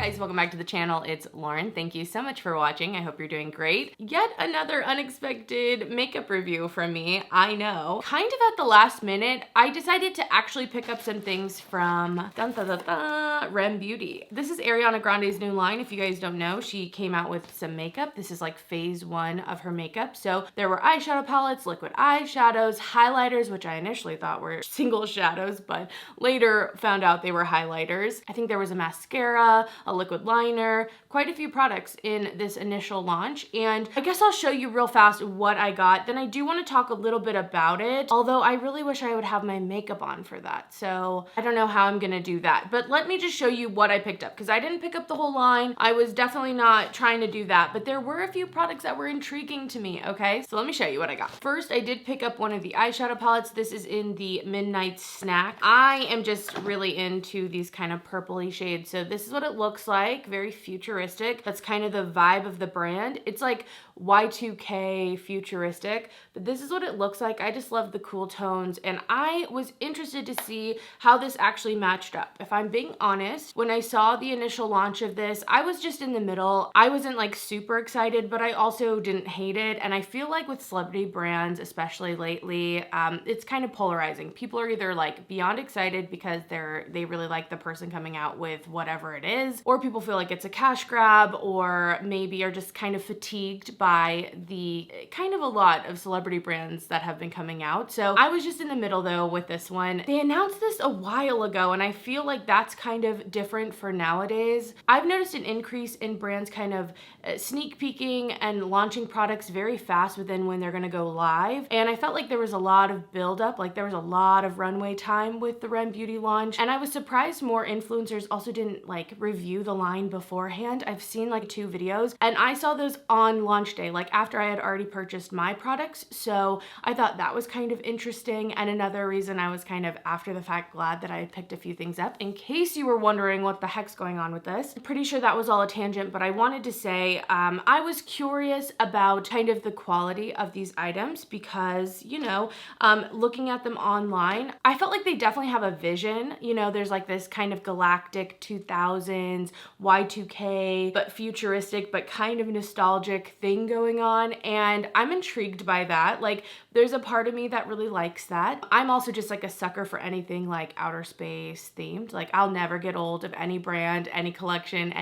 guys, welcome back to the channel. It's Lauren. Thank you so much for watching. I hope you're doing great. Yet another unexpected makeup review from me. I know. Kind of at the last minute, I decided to actually pick up some things from R.E.M Beauty. This is Ariana Grande's new line. If you guys don't know, she came out with some makeup. This is like phase 1 of her makeup. So there were eyeshadow palettes, liquid eyeshadows, highlighters, which I initially thought were single shadows, but later found out they were highlighters. I think there was a mascara, a liquid liner, quite a few products in this initial launch. And I guess I'll show you real fast what I got. Then I do want to talk a little bit about it, although I really wish I would have my makeup on for that. So I don't know how I'm gonna do that, but let me just show you what I picked up because I didn't pick up the whole line. I was definitely not trying to do that, but there were a few products that were intriguing to me, okay? So let me show you what I got. First, I did pick up one of the eyeshadow palettes. This is in the Midnight Snack. I am just really into these kind of purpley shades. So this is what it looks like, very futuristic. That's kind of the vibe of the brand. It's like Y2K futuristic, but this is what it looks like. I just love the cool tones, and I was interested to see how this actually matched up. If I'm being honest, when I saw the initial launch of this, I was just in the middle. I wasn't like super excited, but I also didn't hate it. And I feel like with celebrity brands, especially lately, it's kind of polarizing. People are either like beyond excited because they really like the person coming out with whatever it is, or people feel like it's a cash grab, or maybe are just kind of fatigued by the kind of a lot of celebrity brands that have been coming out. So I was just in the middle though with this one. They announced this a while ago, and I feel like that's kind of different for nowadays. I've noticed an increase in brands kind of sneak peeking and launching products very fast within when they're gonna go live. And I felt like there was a lot of buildup, like there was a lot of runway time with the R.E.M Beauty launch. And I was surprised more influencers also didn't like review the line beforehand. I've seen like 2 videos, and I saw those on launch day, like after I had already purchased my products. So I thought that was kind of interesting. And another reason I was kind of after the fact glad that I had picked a few things up. In case you were wondering what the heck's going on with this, I'm pretty sure that was all a tangent, but I wanted to say I was curious about kind of the quality of these items because, you know, looking at them online, I felt like they definitely have a vision. You know, there's like this kind of galactic 2000s, Y2K, but futuristic, but kind of nostalgic thing going on. And I'm intrigued by that. Like, there's a part of me that really likes that. I'm also just like a sucker for anything like outer space themed. Like, I'll never get old of any brand, any collection,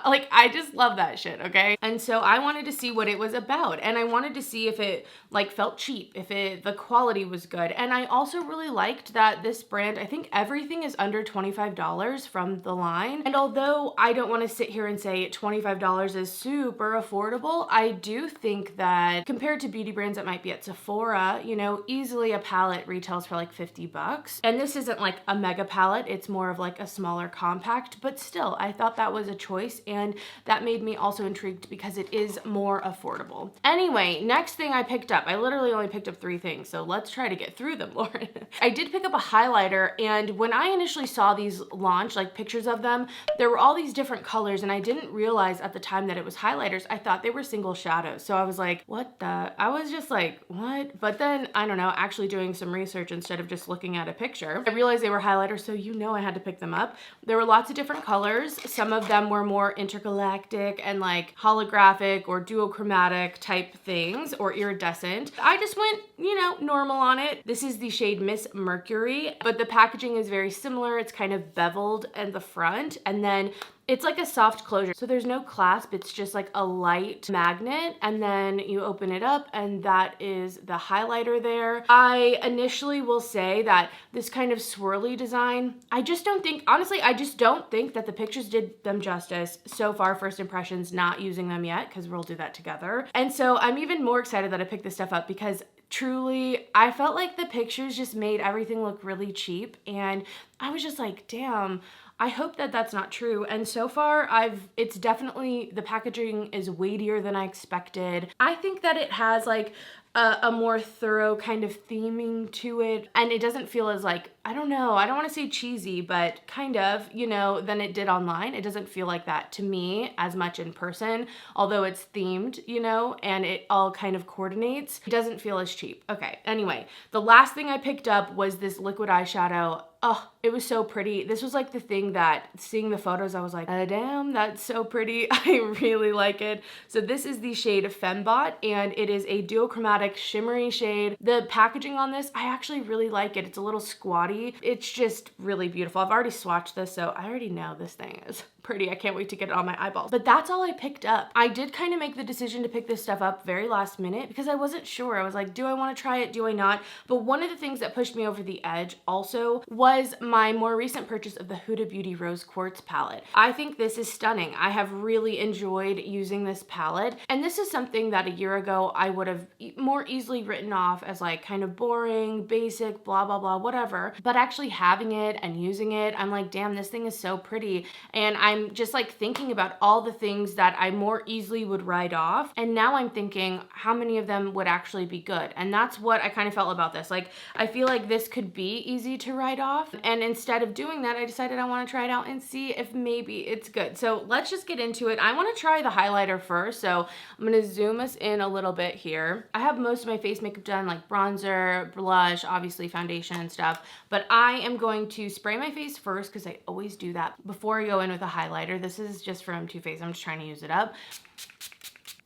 like, I just love that shit, okay? And so I wanted to see what it was about. And I wanted to see if it like felt cheap, if the quality was good. And I also really liked that this brand, I think everything is under $25 from the line. And although I don't want to sit here and say $25 is super affordable, I do think that compared to beauty brands that might be at Sephora, you know, easily a palette retails for like 50 bucks. And this isn't like a mega palette, it's more of like a smaller compact, but still, I thought that was a choice, and that made me also intrigued because it is more affordable. Anyway, next thing I picked up, I literally only picked up 3 things, so let's try to get through them, Lauren. I did pick up a highlighter, and when I initially saw these launch, like pictures of them, there were all these different colors, and I didn't realize at the time that it was highlighters. I thought they were single shadows. So I was like, what the? I was just like, what? But then, I don't know, actually doing some research instead of just looking at a picture, I realized they were highlighters, so you know I had to pick them up. There were lots of different colors. Some of them were more intergalactic and like holographic or duochromatic type things, or iridescent. I just went, you know, normal on it. This is the shade Miss Mercury, but the packaging is very similar. It's kind of beveled in the front, and then it's like a soft closure. So there's no clasp, it's just like a light magnet, and then you open it up and that is the highlighter there. I initially will say that this kind of swirly design, I just don't think, honestly, I just don't think that the pictures did them justice so far. First impressions, not using them yet, because we'll do that together. And so I'm even more excited that I picked this stuff up because truly, I felt like the pictures just made everything look really cheap, and I was just like, damn, I hope that that's not true. And so far, it's definitely, the packaging is weightier than I expected. I think that it has like a more thorough kind of theming to it, and it doesn't feel as like, I don't know, I don't want to say cheesy, but kind of, you know, than it did online. It doesn't feel like that to me as much in person, although it's themed, you know, and it all kind of coordinates. It doesn't feel as cheap. Okay, anyway, the last thing I picked up was this liquid eyeshadow. Oh, it was so pretty. This was like the thing that seeing the photos, I was like, oh, damn, that's so pretty. I really like it. So this is the shade Fembot, and it is a duochromatic shimmery shade. The packaging on this, I actually really like it. It's a little squatty. It's just really beautiful. I've already swatched this, so I already know this thing is pretty. I can't wait to get it on my eyeballs. But that's all I picked up. I did kind of make the decision to pick this stuff up very last minute because I wasn't sure. I was like, do I want to try it? Do I not? But one of the things that pushed me over the edge also was my more recent purchase of the Huda Beauty Rose Quartz palette. I think this is stunning. I have really enjoyed using this palette. And this is something that a year ago I would have more easily written off as like kind of boring, basic, blah, blah, blah, whatever. But actually having it and using it, I'm like, damn, this thing is so pretty. And I'm just like thinking about all the things that I more easily would write off. And now I'm thinking how many of them would actually be good. And that's what I kind of felt about this. Like, I feel like this could be easy to write off. And instead of doing that, I decided I want to try it out and see if maybe it's good. So let's just get into it. I want to try the highlighter first. So I'm going to zoom us in a little bit here. I have most of my face makeup done, like bronzer, blush, obviously foundation and stuff. But I am going to spray my face first because I always do that before I go in with a highlighter. This is just from Too Faced. I'm just trying to use it up.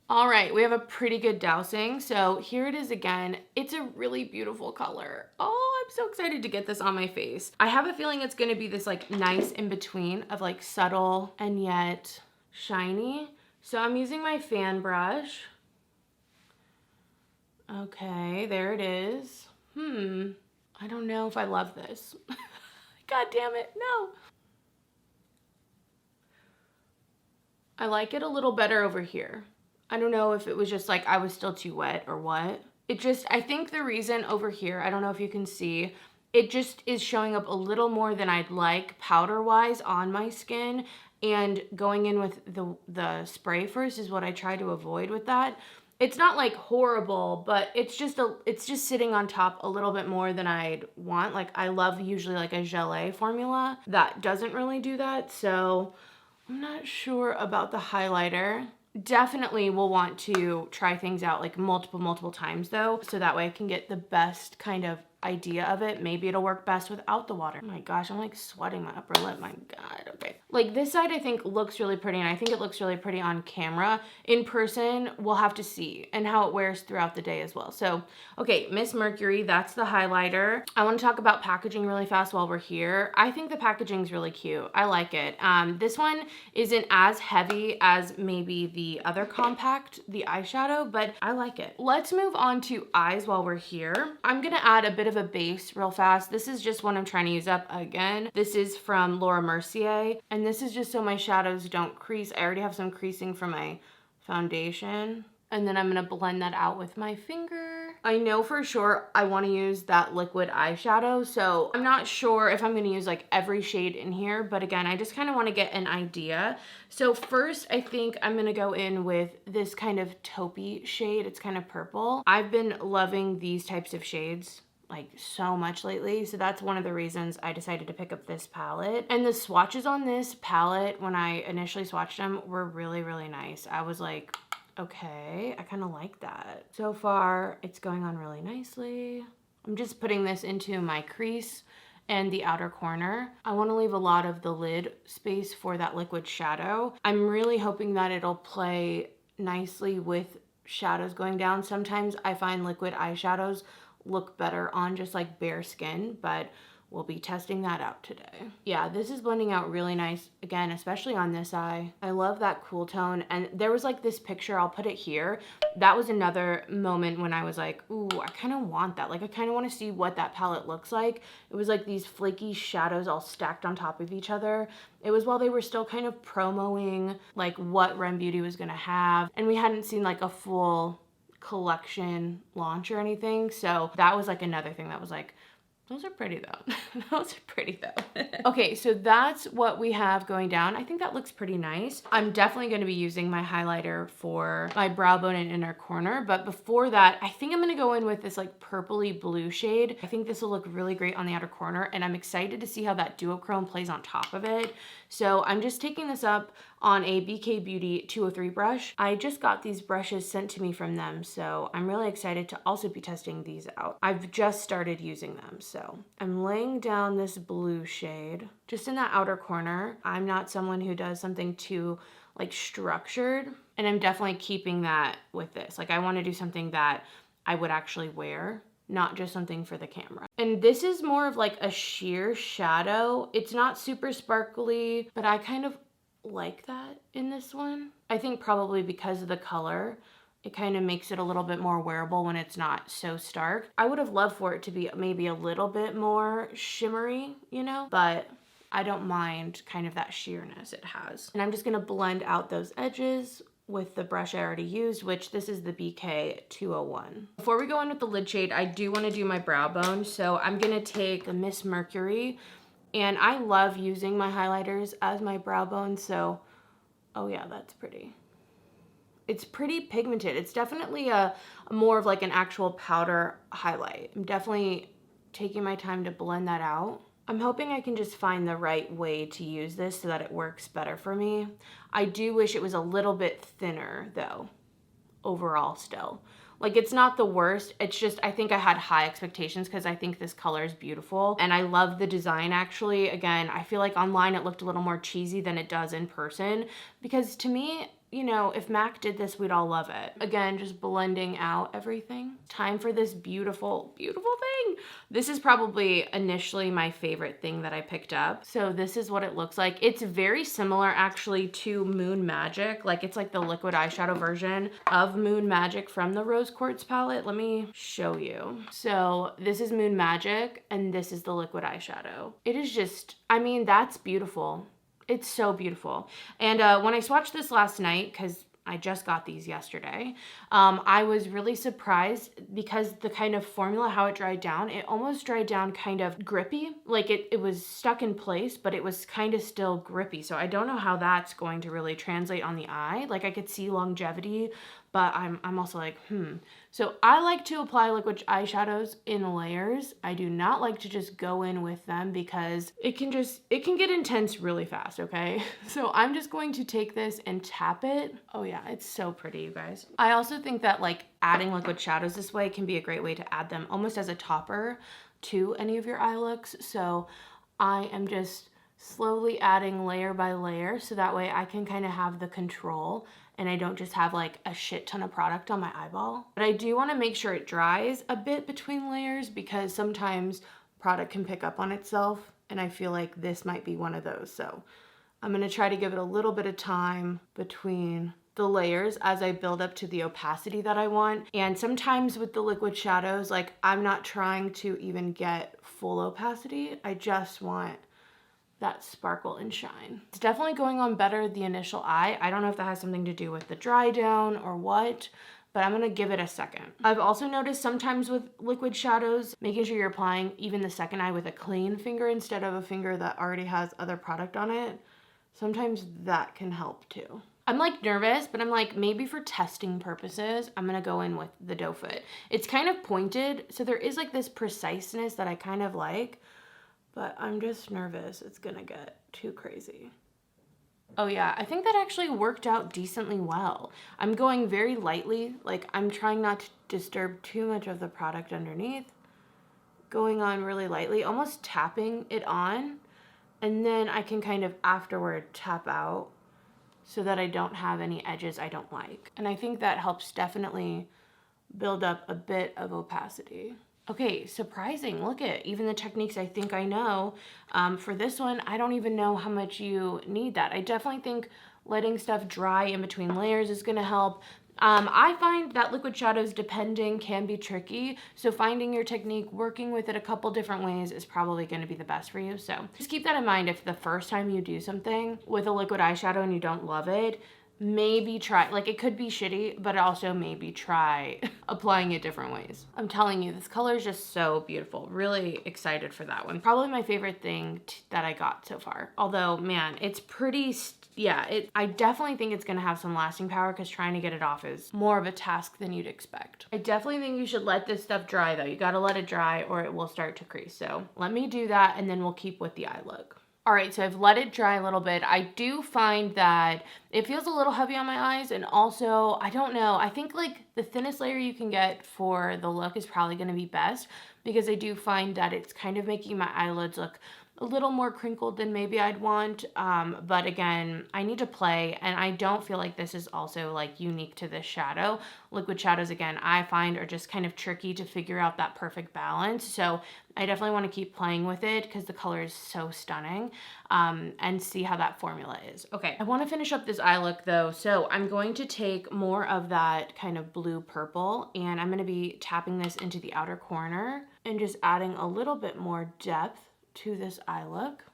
All right, we have a pretty good dousing. So here it is again. It's a really beautiful color. Oh, I'm so excited to get this on my face. I have a feeling it's gonna be this like nice in between of like subtle and yet shiny. So I'm using my fan brush. Okay, there it is. I don't know if I love this. God damn it, no. I like it a little better over here. I don't know if it was just like I was still too wet or what. It just, I think the reason over here, I don't know if you can see, it just is showing up a little more than I'd like powder-wise on my skin. And going in with the spray first is what I try to avoid with that. It's not like horrible, but it's just sitting on top a little bit more than I'd want. Like I love usually like a gelée formula that doesn't really do that. So I'm not sure about the highlighter. Definitely will want to try things out like multiple times though, so that way I can get the best kind of idea of it. Maybe it'll work best without the water. Oh my gosh, I'm like sweating my upper lip, my God, okay. Like this side I think looks really pretty, and I think it looks really pretty on camera. In person, we'll have to see, and how it wears throughout the day as well. So, okay, Miss Mercury, that's the highlighter. I wanna talk about packaging really fast while we're here. I think the packaging's really cute. I like it. This one isn't as heavy as maybe the other compact, the eyeshadow, but I like it. Let's move on to eyes while we're here. I'm gonna add a bit of a base real fast. This is just one I'm trying to use up again. This is from Laura Mercier, and this is just so my shadows don't crease. I already have some creasing from my foundation, and then I'm gonna blend that out with my finger. I know for sure I want to use that liquid eyeshadow, so I'm not sure if I'm going to use like every shade in here, but again, I just kind of want to get an idea. So first, I think I'm going to go in with this kind of taupey shade. It's kind of purple. I've been loving these types of shades like so much lately, so that's one of the reasons I decided to pick up this palette. And the swatches on this palette, when I initially swatched them, were really nice. I was like, okay, I kind of like that. So far, it's going on really nicely. I'm just putting this into my crease and the outer corner. I want to leave a lot of the lid space for that liquid shadow. I'm really hoping that it'll play nicely with shadows going down. Sometimes I find liquid eyeshadows look better on just like bare skin, but we'll be testing that out today. Yeah, this is blending out really nice, again, especially on this eye. I love that cool tone. And there was like this picture, I'll put it here. That was another moment when I was like, ooh, I kind of want that. Like, I kind of want to see what that palette looks like. It was like these flaky shadows all stacked on top of each other. It was while they were still kind of promoting like what R.E.M Beauty was gonna have. And we hadn't seen like a full collection launch or anything. So that was like another thing that was like, those are pretty though. Those are pretty though. Okay, so that's what we have going down. I think that looks pretty nice. I'm definitely going to be using my highlighter for my brow bone and inner corner. But before that, I think I'm going to go in with this like purpley blue shade. I think this will look really great on the outer corner, and I'm excited to see how that duochrome plays on top of it. So I'm just taking this up on a BK Beauty 203 brush. I just got these brushes sent to me from them, so I'm really excited to also be testing these out. I've just started using them, so I'm laying down this blue shade just in that outer corner. I'm not someone who does something too like structured, and I'm definitely keeping that with this. Like I want to do something that I would actually wear, not just something for the camera. And this is more of like a sheer shadow. It's not super sparkly, but I kind of like that in this one. I think probably because of the color, it kind of makes it a little bit more wearable when it's not so stark. I would have loved for it to be maybe a little bit more shimmery, you know, but I don't mind kind of that sheerness it has. And I'm just gonna blend out those edges with the brush I already used, which this is the BK 201. Before we go in with the lid shade, I do wanna do my brow bone. So I'm gonna take a Miss Mercury, and I love using my highlighters as my brow bone, so, oh yeah, that's pretty. It's pretty pigmented. It's definitely a more of like an actual powder highlight. I'm definitely taking my time to blend that out. I'm hoping I can just find the right way to use this so that it works better for me. I do wish it was a little bit thinner though, overall still. Like it's not the worst, it's just I think I had high expectations because I think this color is beautiful and I love the design actually. Again, I feel like online it looked a little more cheesy than it does in person because to me, you know, if MAC did this, we'd all love it. Again, just blending out everything. Time for this beautiful, beautiful thing. This is probably initially my favorite thing that I picked up. So this is what it looks like. It's very similar actually to Moon Magic. Like it's like the liquid eyeshadow version of Moon Magic from the Rose Quartz palette. Let me show you. So this is Moon Magic and this is the liquid eyeshadow. It is just, I mean, that's beautiful. It's so beautiful. And when I swatched this last night, because I just got these yesterday, I was really surprised because the kind of formula, how it dried down, it almost dried down kind of grippy. Like it was stuck in place, but it was kind of still grippy. So I don't know how that's going to really translate on the eye. Like I could see longevity, but I'm also like, So I like to apply liquid eyeshadows in layers. I do not like to just go in with them because it can get intense really fast, okay? So I'm just going to take this and tap it. Oh yeah, it's so pretty, you guys. I also think that like adding liquid shadows this way can be a great way to add them almost as a topper to any of your eye looks. So I am just slowly adding layer by layer so that way I can kind of have the control and I don't just have like a shit ton of product on my eyeball. But I do want to make sure it dries a bit between layers because sometimes product can pick up on itself and I feel like this might be one of those. So I'm going to try to give it a little bit of time between the layers as I build up to the opacity that I want. And sometimes with the liquid shadows, like I'm not trying to even get full opacity. I just want that sparkle and shine. It's definitely going on better the initial eye. I don't know if that has something to do with the dry down or what, but I'm gonna give it a second. I've also noticed sometimes with liquid shadows, making sure you're applying even the second eye with a clean finger instead of a finger that already has other product on it. Sometimes that can help too. I'm like nervous, but I'm like, maybe for testing purposes, I'm gonna go in with the doe foot. It's kind of pointed, so there is like this preciseness that I kind of like, but I'm just nervous it's gonna get too crazy. Oh yeah, I think that actually worked out decently well. I'm going very lightly, like I'm trying not to disturb too much of the product underneath. Going on really lightly, almost tapping it on, and then I can kind of afterward tap out so that I don't have any edges I don't like. And I think that helps definitely build up a bit of opacity. Okay, surprising, look at even the techniques I think I know. For this one, I don't even know how much you need that. I definitely think letting stuff dry in between layers is gonna help. I find that liquid shadows depending can be tricky, so finding your technique, working with it a couple different ways is probably gonna be the best for you. So just keep that in mind if the first time you do something with a liquid eyeshadow and you don't love it, maybe try, like it could be shitty, but also maybe try applying it different ways. I'm telling you, this color is just so beautiful. Really excited for that one. Probably my favorite thing that I got so far. Although, man, it's pretty, I definitely think it's gonna have some lasting power because trying to get it off is more of a task than you'd expect. I definitely think you should let this stuff dry though. You gotta let it dry or it will start to crease. So let me do that and then we'll keep with the eye look. All right, so I've let it dry a little bit. I do find that it feels a little heavy on my eyes, and also, I don't know, I think like the thinnest layer you can get for the look is probably gonna be best, because I do find that it's kind of making my eyelids look a little more crinkled than maybe I'd want. But again, I need to play, and I don't feel like this is also like unique to this shadow. Liquid shadows, again, I find are just kind of tricky to figure out that perfect balance. So I definitely want to keep playing with it because the color is so stunning, and see how that formula is. Okay, I want to finish up this eye look though. So I'm going to take more of that kind of blue purple, and I'm going to be tapping this into the outer corner and just adding a little bit more depth to this eye look.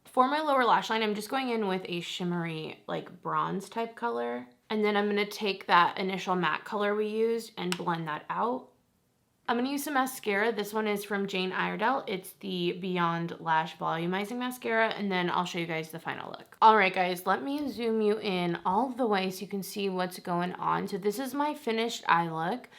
For my lower lash line, I'm just going in with a shimmery like bronze type color. And then I'm going to take that initial matte color we used and blend that out. I'm going to use some mascara. This one is from Jane Iredale. It's the Beyond Lash Volumizing Mascara, and then I'll show you guys the final look. All right, guys, let me zoom you in all the way so you can see what's going on. So this is my finished eye look.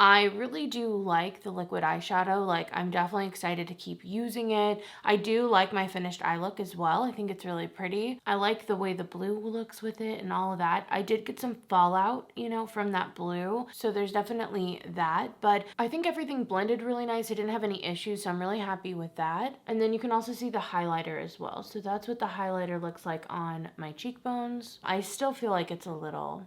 I really do like the liquid eyeshadow. Like, I'm definitely excited to keep using it. I do like my finished eye look as well. I think it's really pretty. I like the way the blue looks with it and all of that. I did get some fallout, you know, from that blue. So there's definitely that. But I think everything blended really nice. I didn't have any issues, so I'm really happy with that. And then you can also see the highlighter as well. So that's what the highlighter looks like on my cheekbones. I still feel like it's a little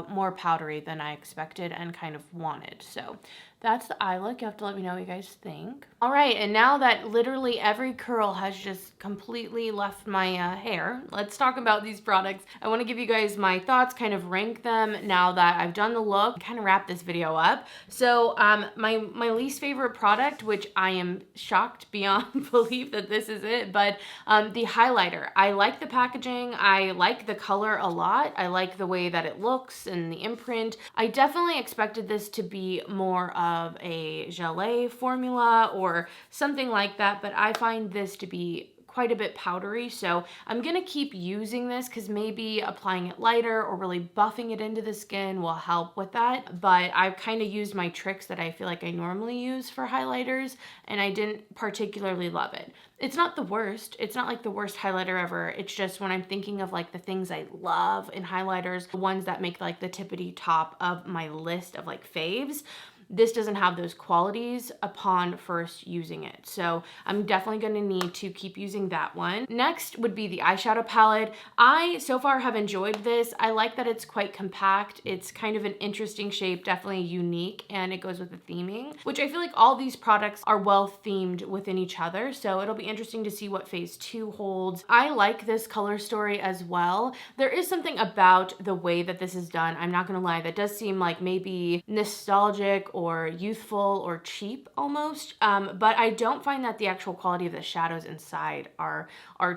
more powdery than I expected and kind of wanted. So that's the eye look. You have to let me know what you guys think. All right, and now that literally every curl has just completely left my hair, let's talk about these products. I want to give you guys my thoughts, kind of rank them now that I've done the look, kind of wrap this video up. So my least favorite product, which I am shocked beyond belief that this is it, but the highlighter. I like the packaging. I like the color a lot. I like the way that it looks and the imprint. I definitely expected this to be more of a gelée formula or something like that, but I find this to be quite a bit powdery, so I'm gonna keep using this because maybe applying it lighter or really buffing it into the skin will help with that. But I've kind of used my tricks that I feel like I normally use for highlighters, and I didn't particularly love it. It's not the worst. It's not like the worst highlighter ever. It's just when I'm thinking of like the things I love in highlighters, the ones that make like the tippity top of my list of like faves, this doesn't have those qualities upon first using it. So I'm definitely gonna need to keep using that one. Next would be the eyeshadow palette. I so far have enjoyed this. I like that it's quite compact. It's kind of an interesting shape, definitely unique, and it goes with the theming, which I feel like all these products are well themed within each other. So it'll be interesting to see what phase 2 holds. I like this color story as well. There is something about the way that this is done, I'm not gonna lie, that does seem like maybe nostalgic or youthful or cheap almost, but I don't find that the actual quality of the shadows inside are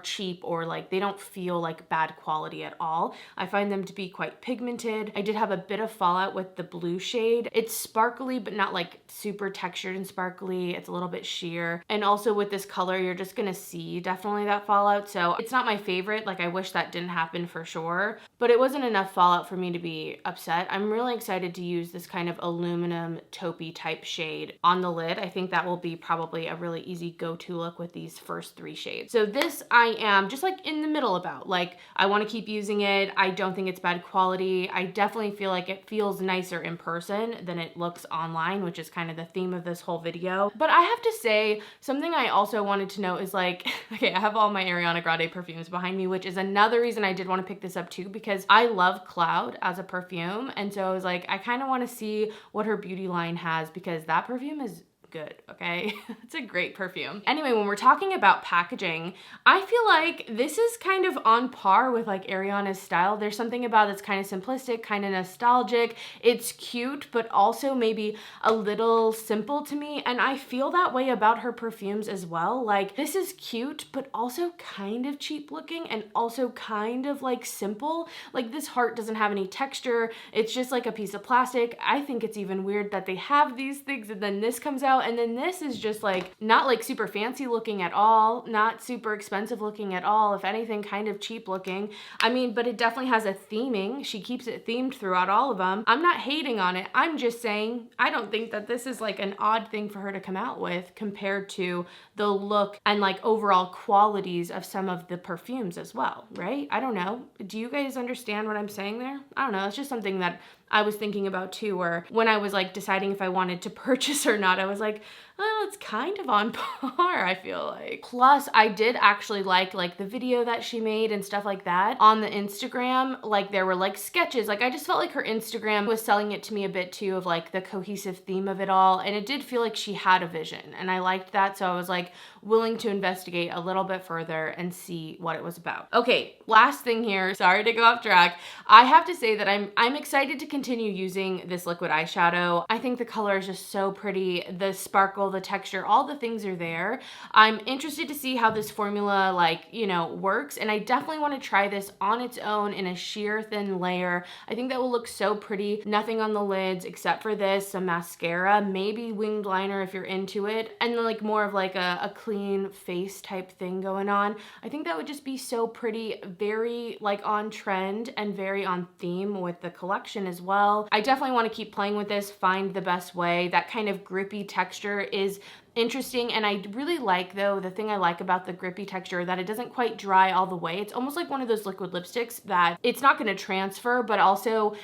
cheap or like they don't feel like bad quality at all. I find them to be quite pigmented. I did have a bit of fallout with the blue shade. It's sparkly but not like super textured and sparkly. It's a little bit sheer, and also with this color you're just gonna see definitely that fallout, so it's not my favorite. Like, I wish that didn't happen for sure, but it wasn't enough fallout for me to be upset. I'm really excited to use this kind of aluminum taupey type shade on the lid. I think that will be probably a really easy go-to look with these first 3 shades. So this I am just like in the middle about. Like, I want to keep using it. I don't think it's bad quality. I definitely feel like it feels nicer in person than it looks online, which is kind of the theme of this whole video. But I have to say, something I also wanted to know is like, okay, I have all my Ariana Grande perfumes behind me, which is another reason I did want to pick this up too, because I love Cloud as a perfume. And so I was like, I kind of want to see what her beauty line has, because that perfume is good, okay? It's a great perfume. Anyway, when we're talking about packaging, I feel like this is kind of on par with like Ariana's style. There's something about it's kind of simplistic, kind of nostalgic. It's cute, but also maybe a little simple to me. And I feel that way about her perfumes as well. Like, this is cute, but also kind of cheap looking and also kind of like simple. Like, this heart doesn't have any texture. It's just like a piece of plastic. I think it's even weird that they have these things and then this comes out And then this is just like not like super fancy looking at all, not super expensive looking at all, if anything kind of cheap looking. I mean, but it definitely has a theming. She keeps it themed throughout all of them. I'm not hating on it. I'm just saying I don't think that this is like an odd thing for her to come out with compared to the look and like overall qualities of some of the perfumes as well, right? I don't know. Do you guys understand what I'm saying there? I don't know. It's just something that I was thinking about too, or when I was like deciding if I wanted to purchase or not, I was like, oh, it's kind of on par, I feel like. Plus, I did actually like the video that she made and stuff like that on the Instagram. Like there were like sketches. Like I just felt like her Instagram was selling it to me a bit too of like the cohesive theme of it all. And it did feel like she had a vision and I liked that. So I was like willing to investigate a little bit further and see what it was about. Okay, last thing here. Sorry to go off track. I have to say that I'm excited to continue using this liquid eyeshadow. I think the color is just so pretty. The sparkle, the texture, all the things are there. I'm interested to see how this formula like, you know, works. And I definitely want to try this on its own in a sheer thin layer. I think that will look so pretty. Nothing on the lids except for this, some mascara, maybe winged liner if you're into it. And then like more of like a clean face type thing going on. I think that would just be so pretty, very like on trend and very on theme with the collection as well. I definitely want to keep playing with this, find the best way. That kind of grippy texture is interesting, and I really like, though, the thing I like about the grippy texture, that it doesn't quite dry all the way. It's almost like one of those liquid lipsticks that it's not going to transfer, but also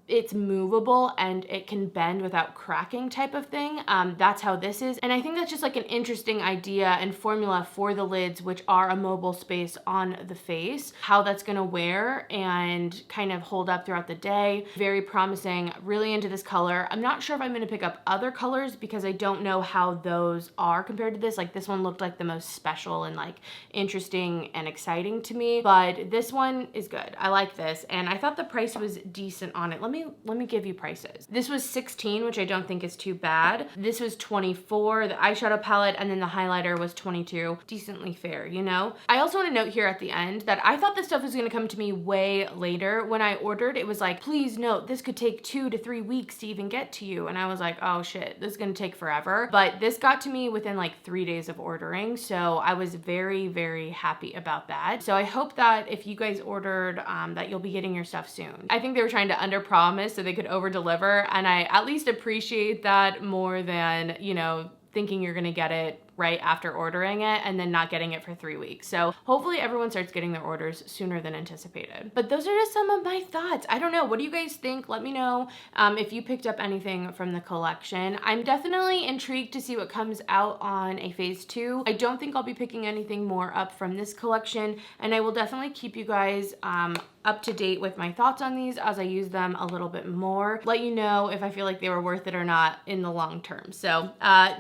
it's movable and it can bend without cracking type of thing. That's how this is. And I think that's just like an interesting idea and formula for the lids, which are a mobile space on the face, how that's gonna wear and kind of hold up throughout the day. Very promising, really into this color. I'm not sure if I'm gonna pick up other colors because I don't know how those are compared to this. Like this one looked like the most special and like interesting and exciting to me, but this one is good. I like this. And I thought the price was decent on it. Let me give you prices. This was $16, which I don't think is too bad. This was $24, the eyeshadow palette, and then the highlighter was $22. Decently fair, you know? I also want to note here at the end that I thought this stuff was going to come to me way later. When I ordered, it was like, please note, this could take 2 to 3 weeks to even get to you. And I was like, oh shit, this is going to take forever. But this got to me within like 3 days of ordering. So I was very, very happy about that. So I hope that if you guys ordered, that you'll be getting your stuff soon. I think they were trying to under-promise so they could over-deliver, and I at least appreciate that more than, you know, thinking you're gonna get it right after ordering it and then not getting it for 3 weeks. So hopefully everyone starts getting their orders sooner than anticipated. But those are just some of my thoughts. I don't know, what do you guys think? Let me know if you picked up anything from the collection. I'm definitely intrigued to see what comes out on a phase 2. I don't think I'll be picking anything more up from this collection, and I will definitely keep you guys up to date with my thoughts on these as I use them a little bit more. Let you know if I feel like they were worth it or not in the long term. So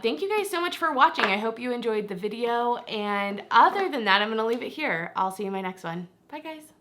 thank you guys so much for watching. I hope you enjoyed the video, and other than that, I'm gonna leave it here. I'll see you in my next one. Bye guys.